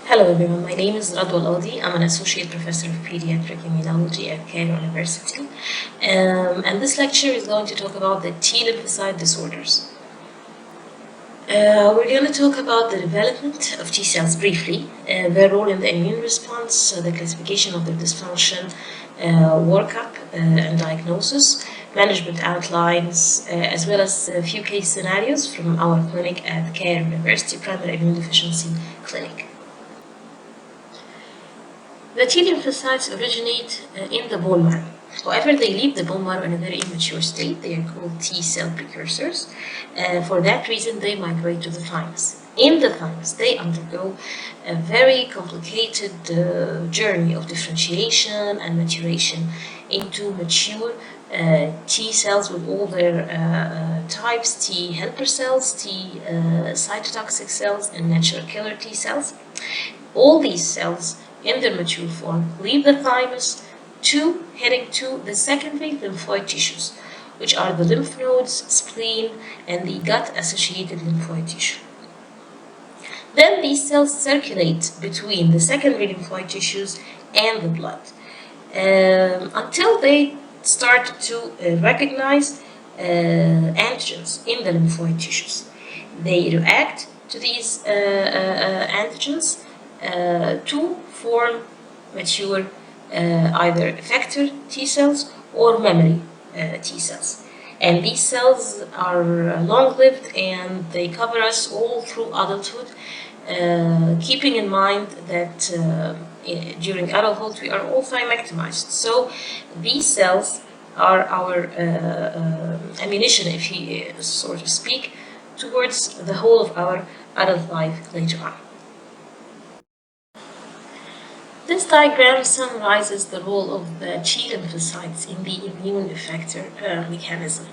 Hello everyone, my name is Radwa Alkady. I'm an Associate Professor of Pediatric Epidemiology at Cairo University. And this lecture is going to talk about the T-lymphocyte disorders. We're going to talk about the development of T cells briefly, their role in the immune response, the classification of their dysfunction, workup and diagnosis, management outlines, as well as a few case scenarios from our clinic at Cairo University Primary Immune Deficiency Clinic. The T lymphocytes originate in the bone marrow. However, they leave the bone marrow in a very immature state. They are called T cell precursors. For that reason, they migrate to the thymus. In the thymus, they undergo a very complicated journey of differentiation and maturation into mature T cells with all their types, T helper cells, T cytotoxic cells, and natural killer T cells. All these cells in their mature form leave the thymus heading to the secondary lymphoid tissues, which are the lymph nodes, spleen, and the gut-associated lymphoid tissue. Then these cells circulate between the secondary lymphoid tissues and the blood until they start to recognize antigens in the lymphoid tissues. They react to these antigens to form mature either effector T cells or memory T cells. And these cells are long-lived and they cover us all through adulthood, keeping in mind that during adulthood we are all thymectomized. So these cells are our ammunition, if you so to speak, towards the whole of our adult life later on. This diagram summarizes the role of the T lymphocytes in the immune effector mechanism.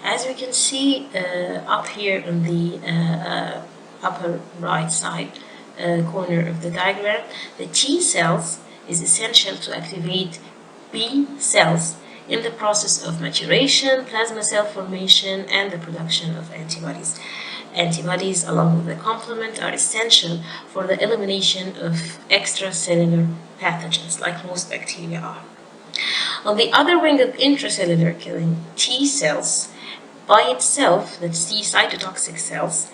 As we can see up here on the upper right side corner of the diagram, the T cells is essential to activate B cells in the process of maturation, plasma cell formation, and the production of antibodies. Antibodies, along with the complement, are essential for the elimination of extracellular pathogens, like most bacteria are. On the other wing of intracellular killing, T cells by itself, that's T cytotoxic cells,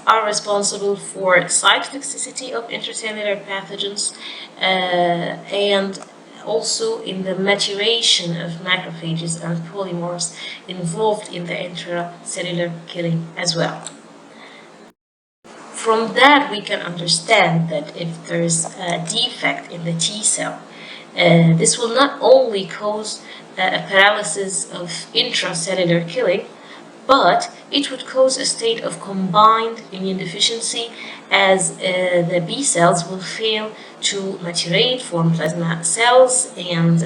are responsible for cytotoxicity of intracellular pathogens and also in the maturation of macrophages and polymorphs involved in the intracellular killing as well. From that, we can understand that if there is a defect in the T cell, this will not only cause a paralysis of intracellular killing, but it would cause a state of combined immune deficiency as the B cells will fail to maturate, form plasma cells, and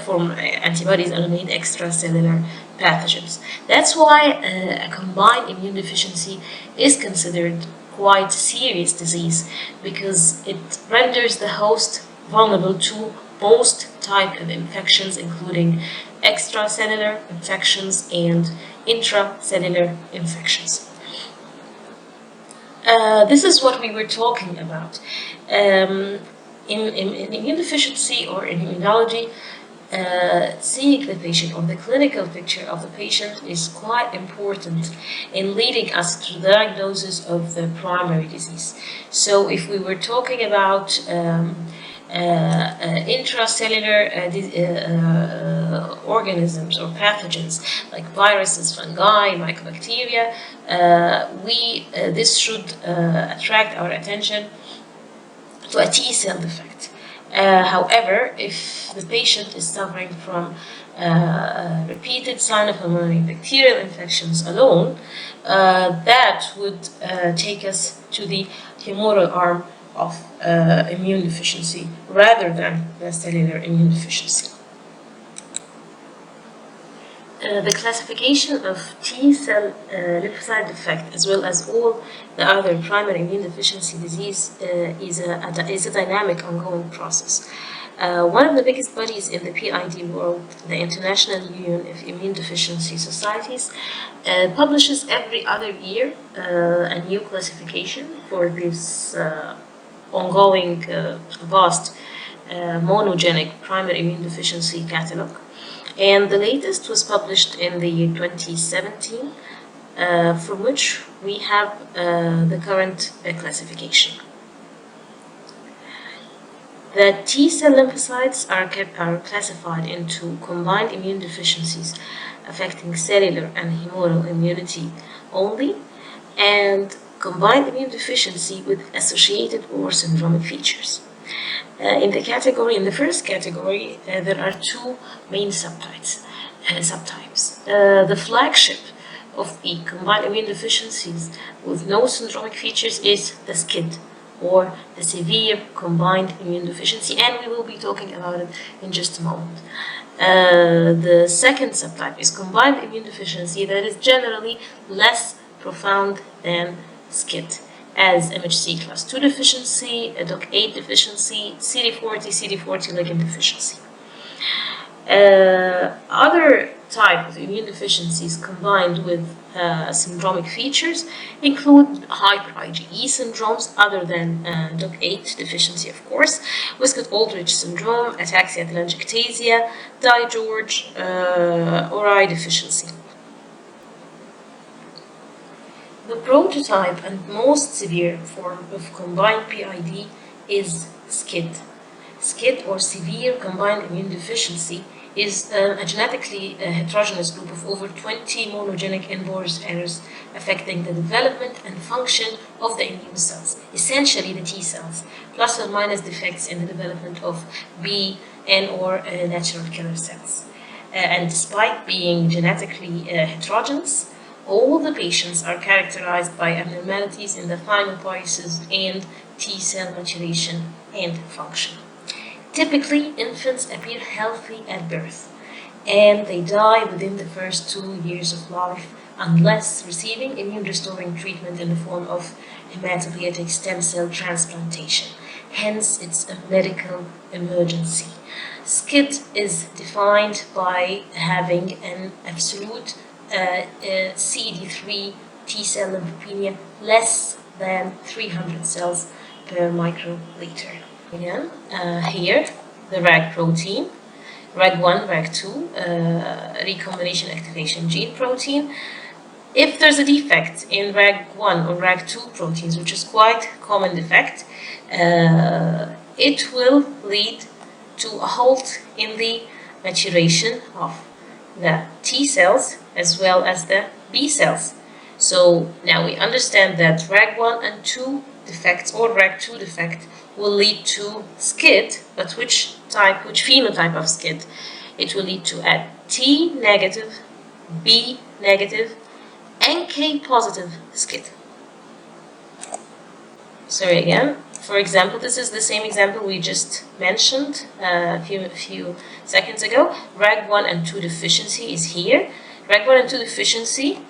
form antibodies, eliminate extracellular pathogens. That's why a combined immune deficiency is considered quite serious disease, because it renders the host vulnerable to most types of infections, including extracellular infections and intracellular infections. This is what we were talking about. In immune deficiency or in immunology, seeing the patient or the clinical picture of the patient is quite important in leading us to the diagnosis of the primary disease. So if we were talking about intracellular organisms or pathogens like viruses, fungi, mycobacteria, this should attract our attention to a T cell defect. However, if the patient is suffering from repeated cytophemoral bacterial infections alone, that would take us to the humoral arm of immune deficiency rather than the cellular immune deficiency. The classification of T cell lymphocyte defect, as well as all the other primary immune deficiency disease, is a dynamic ongoing process. One of the biggest bodies in the PID world, the International Union of Immune Deficiency Societies, publishes every other year a new classification for this ongoing vast monogenic primary immune deficiency catalog. And the latest was published in the year 2017, from which we have the current classification. The T-cell lymphocytes are classified into combined immune deficiencies affecting cellular and humoral immunity only, and combined immune deficiency with associated or syndromic features. In the first category, there are two main subtypes. The flagship of the combined immune deficiencies with no syndromic features is the SCID, or the severe combined immune deficiency, and we will be talking about it in just a moment. The second subtype is combined immune deficiency that is generally less profound than SCID, as MHC class 2 deficiency, DOC8 deficiency, CD40 ligand deficiency. Other type of immune deficiencies combined with syndromic features include hyper IgE syndromes other than DOC8 deficiency, of course, Wiskott-Aldrich syndrome, ataxia telangiectasia, Di-George, or eye deficiency. The prototype and most severe form of combined PID is SCID. SCID, or severe combined immune deficiency, is a genetically heterogeneous group of over 20 monogenic inborn errors affecting the development and function of the immune cells, essentially the T cells, plus or minus defects in the development of B and or natural killer cells. And despite being genetically heterogeneous, all the patients are characterized by abnormalities in the thymopoiesis and T cell maturation and function. Typically, infants appear healthy at birth, and they die within the first 2 years of life unless receiving immune-restoring treatment in the form of hematopoietic stem cell transplantation. Hence, it's a medical emergency. SCID is defined by having an absolute CD3 T-cell lymphopenia less than 300 cells per microliter. Again, here, the RAG protein, RAG1, RAG2, recombination activation gene protein. If there's a defect in RAG1 or RAG2 proteins, which is quite a common defect, it will lead to a halt in the maturation of the T cells as well as the B cells. So now we understand that RAG1 and 2 defects or RAG2 defect will lead to SCID, but which phenotype of SCID? It will lead to a T negative, B negative, NK positive SCID. Sorry again. For example, this is the same example we just mentioned a few seconds ago. RAG1 and 2 deficiency is here. RAG1 and 2 deficiency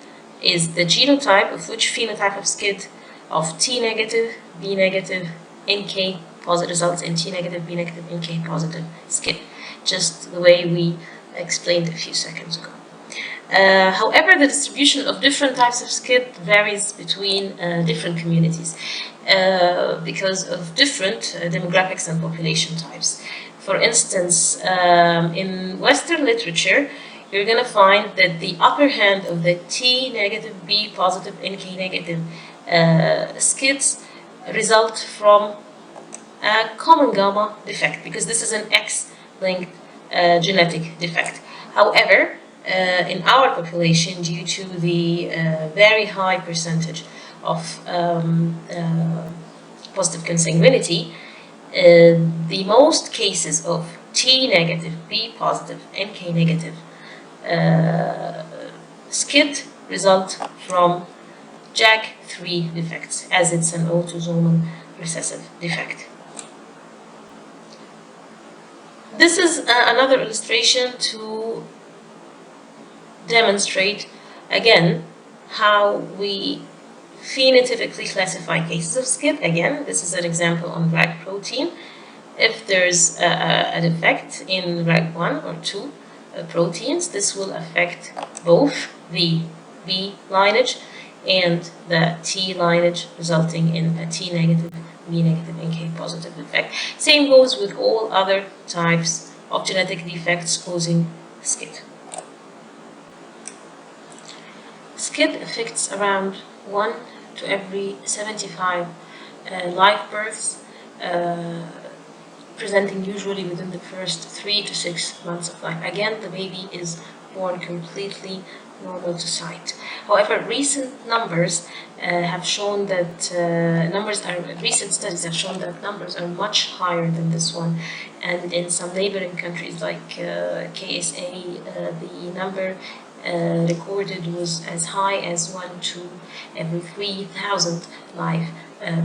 is the genotype of which phenotype of SCID of T negative, B negative, NK positive results in T negative, B negative, NK positive SCID, just the way we explained a few seconds ago. However, the distribution of different types of SCID varies between different communities because of different demographics and population types. For instance, in Western literature, you're going to find that the upper hand of the T negative, B positive, NK negative SCIDs result from a common gamma defect, because this is an X-linked genetic defect. However, in our population, due to the very high percentage of positive consanguinity, the most cases of T negative, B positive, NK negative SCID result from JAK3 defects, as it's an autosomal recessive defect. This is another illustration to demonstrate again how we phenotypically classify cases of SCID. Again, this is an example on RAG protein. If there's a defect in RAG1 or 2 proteins, this will affect both the B lineage and the T lineage, resulting in a T negative, B negative, and K positive effect. Same goes with all other types of genetic defects causing SCID. SCID affects around 1 to every 75 live births, presenting usually within the first 3 to 6 months of life. Again, the baby is born completely normal to sight. However, recent numbers have shown that recent studies have shown that numbers are much higher than this one, and in some neighboring countries like KSA, the number recorded was as high as 1 to every 3,000 live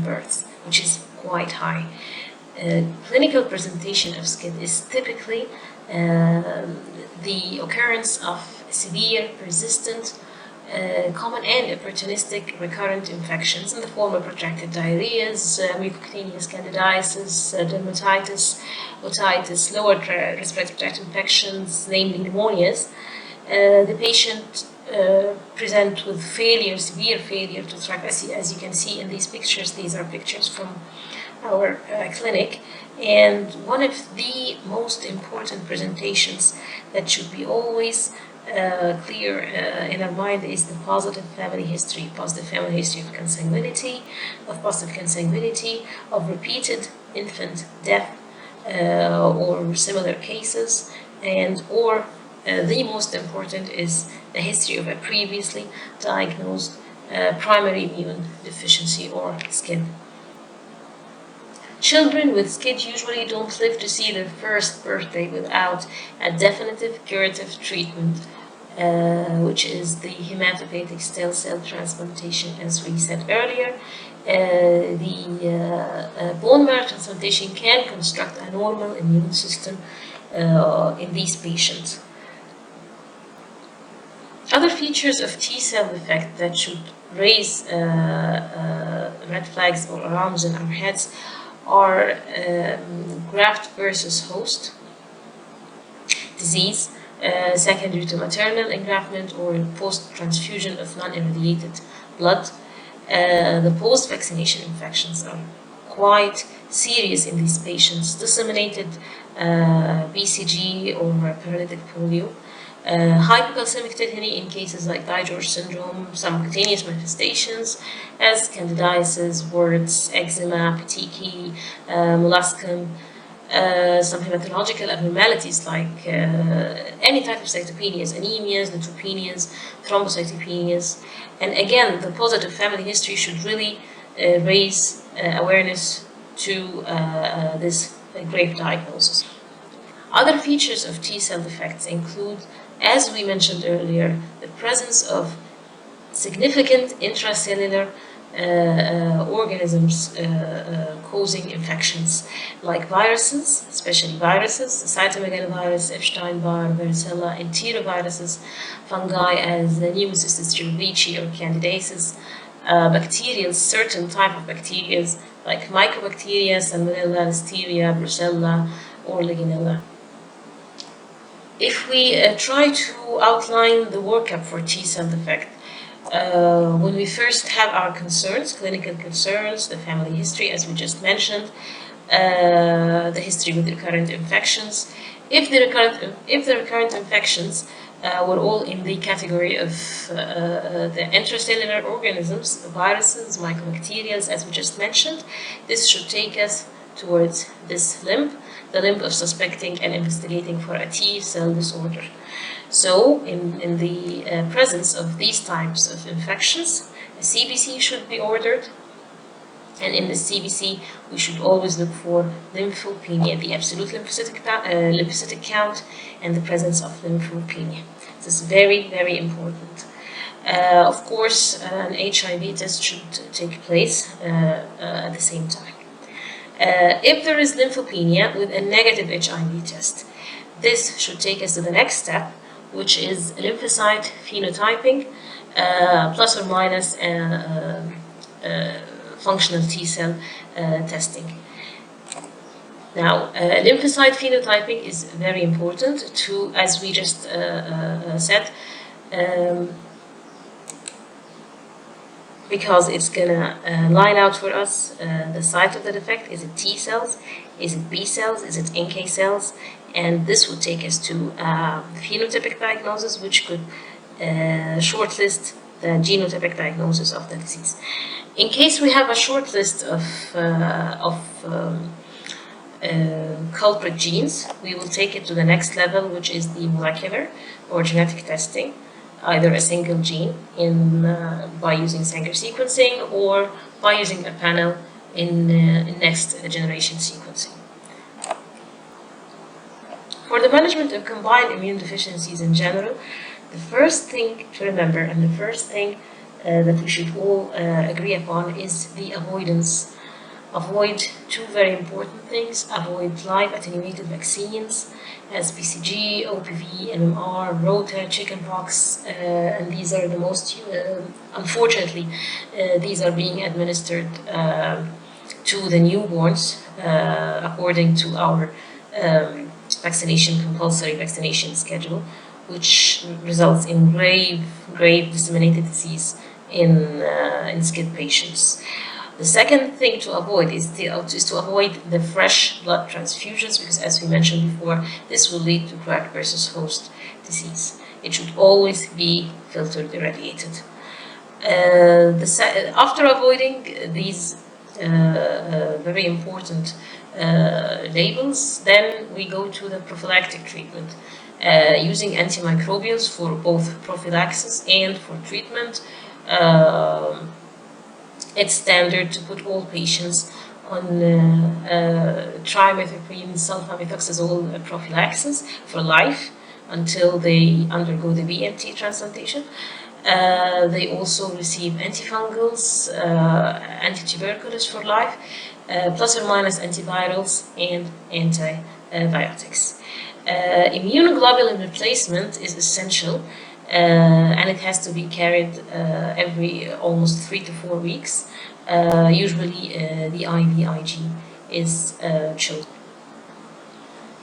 births, which is quite high. Clinical presentation of SCID is typically the occurrence of severe, persistent, common and opportunistic recurrent infections in the form of protracted diarrheas, mucocutaneous candidiasis, dermatitis, otitis, lower respiratory tract infections, namely pneumonias. The patient present with failure, severe failure to thrive, as you can see in these pictures. These are pictures from our clinic, and one of the most important presentations that should be always clear in our mind is the positive family history of consanguinity, of repeated infant death or similar cases, and the most important is the history of a previously diagnosed primary immune deficiency or SCID. Children with SCID usually don't live to see their first birthday without a definitive curative treatment, which is the hematopoietic stem cell transplantation, as we said earlier. The bone marrow transplantation can construct a normal immune system in these patients. Other features of T-cell defect that should raise red flags or alarms in our heads are graft versus host disease, secondary to maternal engraftment or post-transfusion of non-irradiated blood. The post-vaccination infections are quite serious in these patients. Disseminated BCG or paralytic polio. Hypocalcemic tetany in cases like Digeorge syndrome, some cutaneous manifestations as candidiasis, warts, eczema, petechiae, molluscum, some hematological abnormalities like any type of cytopenias, anemias, neutropenias, thrombocytopenias. And again, the positive family history should really raise awareness to this grave diagnosis. Other features of T-cell defects include, as we mentioned earlier, the presence of significant intracellular organisms causing infections, like viruses, especially viruses, cytomegalovirus, Epstein-Barr, varicella, enteroviruses, fungi as Pneumocystis jirovecii or candidiasis, bacteria, certain type of bacteria like mycobacteria, Salmonella, Listeria, Brucella, or Legionella. If we try to outline the workup for T-cell defect, when we first have our concerns, clinical concerns, the family history, as we just mentioned, the history with recurrent infections. If the recurrent infections were all in the category of the intracellular organisms, the viruses, mycobacteria, as we just mentioned, this should take us towards this limb, the limb of suspecting and investigating for a T-cell disorder. So, in the presence of these types of infections, a CBC should be ordered, and in the CBC, we should always look for lymphopenia, the absolute lymphocytic count, and the presence of lymphopenia. This is very, very important. Of course, an HIV test should take place at the same time. If there is lymphopenia with a negative HIV test, this should take us to the next step, which is lymphocyte phenotyping plus or minus functional T-cell testing. Now, lymphocyte phenotyping is very important to, as we just said, because it's gonna line out for us the site of the defect. Is it T cells? Is it B cells? Is it NK cells? And this would take us to phenotypic diagnosis, which could shortlist the genotypic diagnosis of the disease. In case we have a short list of culprit genes, we will take it to the next level, which is the molecular or genetic testing, either a single gene by using Sanger sequencing or by using a panel in next generation sequencing. For the management of combined immune deficiencies in general, the first thing to remember and the first thing that we should all agree upon is the avoidance. Avoid two very important things. Avoid live attenuated vaccines, as BCG, OPV, MMR, Rota, chickenpox, and these are the most, unfortunately, these are being administered to the newborns according to our compulsory vaccination schedule, which results in grave disseminated disease in SCID patients. The second thing to avoid is to avoid the fresh blood transfusions, because as we mentioned before, this will lead to graft versus host disease. It should always be filtered irradiated. After avoiding these very important labels, then we go to the prophylactic treatment, using antimicrobials for both prophylaxis and for treatment. It's standard to put all patients on trimethoprim sulfamethoxazole prophylaxis for life until they undergo the BMT transplantation. They also receive antifungals, antituberculous for life, plus or minus antivirals and antibiotics. Immunoglobulin replacement is essential, and it has to be carried every almost 3 to 4 weeks. Usually the IVIG is chosen.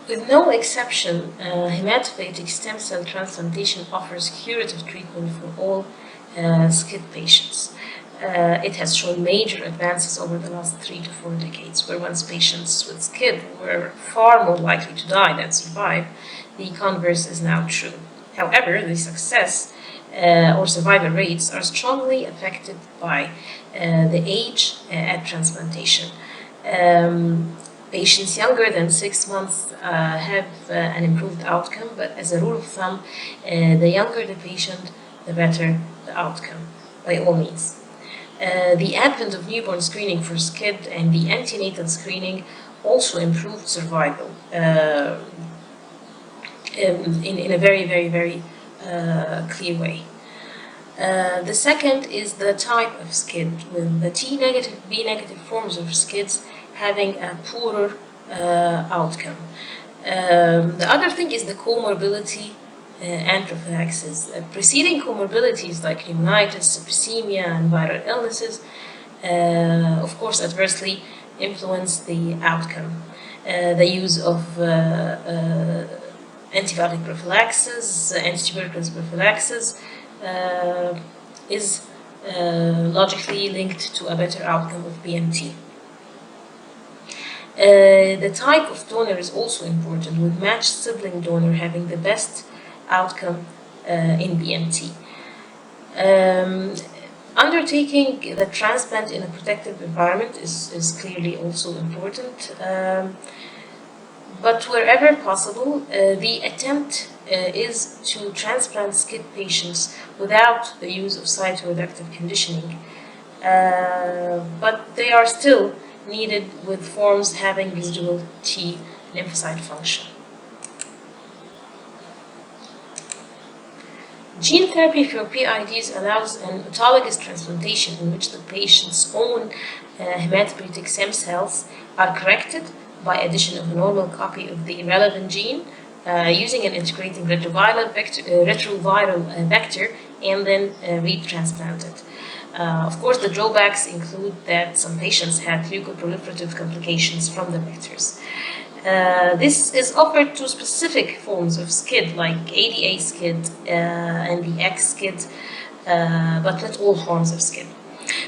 With no exception, hematopoietic stem cell transplantation offers curative treatment for all SCID patients. It has shown major advances over the last 3 to 4 decades, where once patients with SCID were far more likely to die than survive. The converse is now true. However, the success or survival rates are strongly affected by the age at transplantation. Patients younger than 6 months have an improved outcome, but as a rule of thumb, the younger the patient, the better the outcome, by all means. The advent of newborn screening for SCID and the antenatal screening also improved survival in a very, very, very clear way. The second is the type of SCID, with the T negative, B negative forms of SCIDs having a poorer outcome. The other thing is the comorbidity and prophylaxis. Preceding comorbidities like pneumonitis, septicemia, and viral illnesses, of course, adversely influence the outcome. The use of antibiotic prophylaxis, antituberculous prophylaxis is logically linked to a better outcome of BMT. The type of donor is also important, with matched sibling donor having the best outcome in BMT. Undertaking the transplant in a protective environment is clearly also important. But wherever possible, the attempt is to transplant SCID patients without the use of cytoreductive conditioning. But they are still needed with forms having residual T lymphocyte function. Gene therapy for PIDs allows an autologous transplantation in which the patient's own hematopoietic stem cells are corrected by addition of a normal copy of the relevant gene using an integrating retroviral vector and then retransplanted. Of course, the drawbacks include that some patients had leukoproliferative complications from the vectors. This is offered to specific forms of SCID, like ADA SCID and the X SCID, but not all forms of SCID.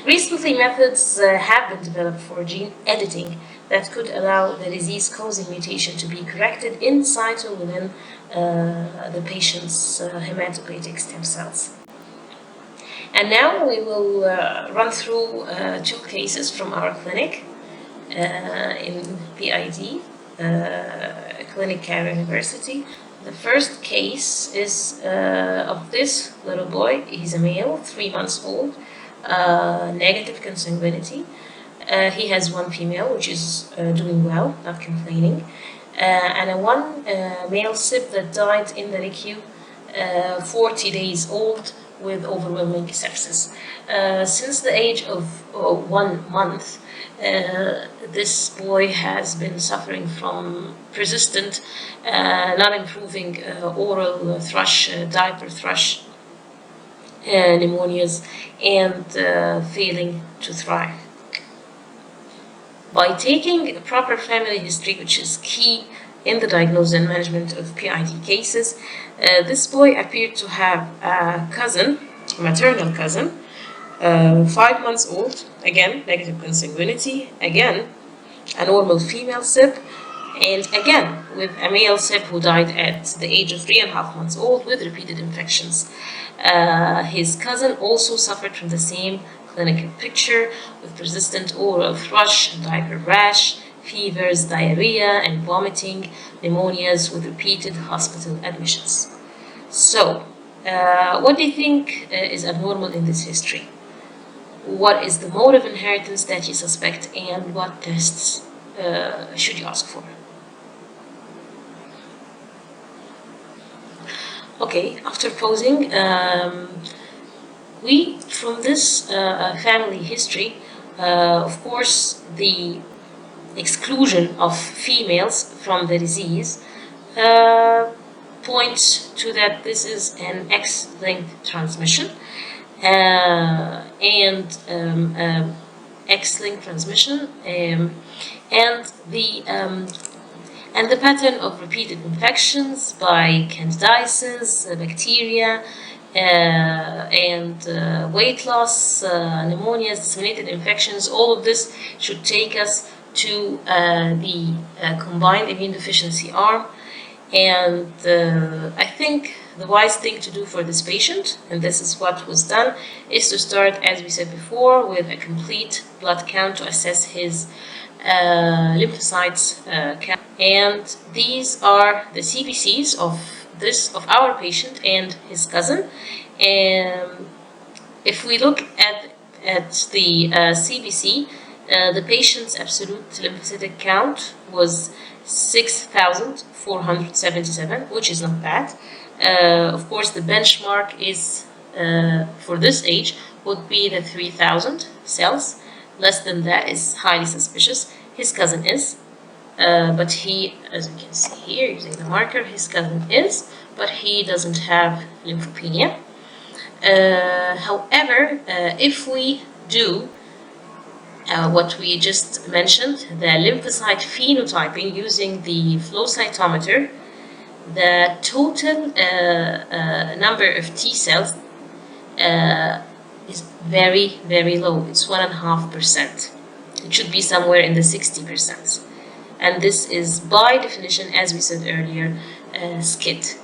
Recently, methods have been developed for gene editing that could allow the disease-causing mutation to be corrected in situ within the patient's hematopoietic stem cells. And now we will run through 2 cases from our clinic in PID, clinic Cairo University. The first case is of this little boy. He's a male, 3 months old, negative consanguinity. He has 1 female, which is doing well, not complaining, and 1 male SIP that died in the NICU, 40 days old, with overwhelming sepsis. Since the age of 1 month, this boy has been suffering from persistent, non-improving oral thrush, diaper thrush, pneumonias, and failing to thrive. By taking a proper family history, which is key in the diagnosis and management of PID cases, this boy appeared to have a cousin, a maternal cousin, 5 months old, again, negative consanguinity, again, a normal female SIP, and again, with a male SIP who died at the age of 3.5 months old with repeated infections. His cousin also suffered from the same clinical picture with persistent oral thrush, diaper rash, fevers, diarrhea, and vomiting, pneumonias with repeated hospital admissions. So, what do you think is abnormal in this history? What is the mode of inheritance that you suspect, and what tests should you ask for? Okay, after posing, from this family history, of course, the exclusion of females from the disease points to that this is an X-linked transmission, X-linked transmission, and the pattern of repeated infections by candidiasis, bacteria, and weight loss, pneumonias, disseminated infections. All of this should take us to the combined immune deficiency arm. And I think the wise thing to do for this patient, and this is what was done, is to start, as we said before, with a complete blood count to assess his lymphocytes count. And these are the CBCs of our patient and his cousin. And if we look at the CBC, the patient's absolute lymphocytic count was 6,477, which is not bad. Of course, the benchmark is for this age would be the 3,000 cells. Less than that is highly suspicious. His cousin is, but he, as you can see here, using the marker, his cousin is, but he doesn't have lymphopenia. However, if we do what we just mentioned, the lymphocyte phenotyping using the flow cytometer, the total number of T cells is very, very low. It's 1.5%. It should be somewhere in the 60%. And this is by definition, as we said earlier, SCID.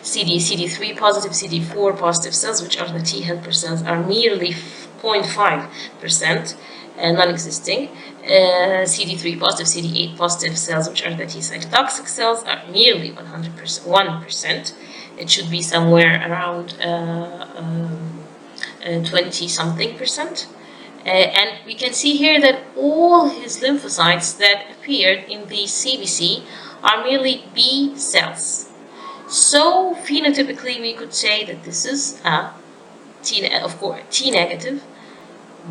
CD3 positive, CD4 positive cells, which are the T helper cells, are merely 0.5%, non-existing. CD3 positive, CD8 positive cells, which are the T cytotoxic cells, are merely 1%. It should be somewhere around 20-something%. And we can see here that all his lymphocytes that appeared in the CBC are merely B cells. So phenotypically, we could say that this is a T negative,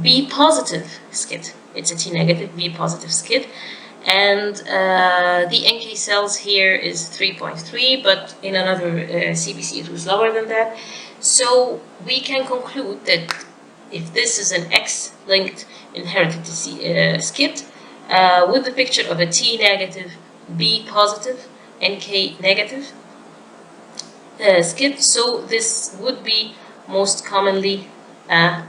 B positive SCID. It's a T negative, B positive SCID. And the NK cells here is 3.3, but in another CBC it was lower than that. So we can conclude that if this is an X-linked inherited SCID with the picture of a T negative, B positive, NK negative SCID, so this would be most commonly an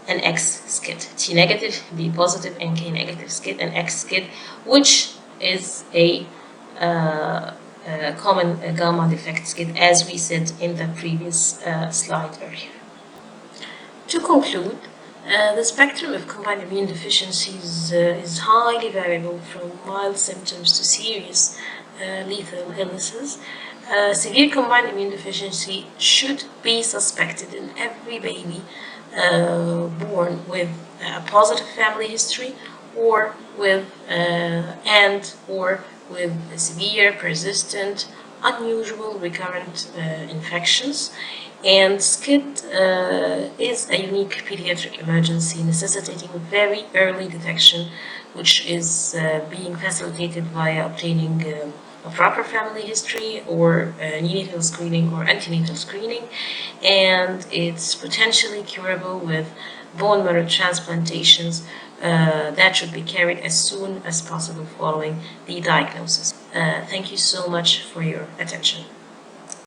X SCID, T negative, B positive, NK negative SCID, and X SCID, which is a common gamma defect SCID, as we said in the previous slide earlier. To conclude, the spectrum of combined immune deficiencies is highly variable from mild symptoms to serious lethal illnesses. Severe combined immune deficiency should be suspected in every baby born with a positive family history or with severe, persistent, unusual, recurrent infections. And SCID is a unique pediatric emergency necessitating very early detection, which is being facilitated via obtaining a proper family history or neonatal screening or antenatal screening, and it's potentially curable with bone marrow transplantations that should be carried as soon as possible following the diagnosis. Thank you so much for your attention.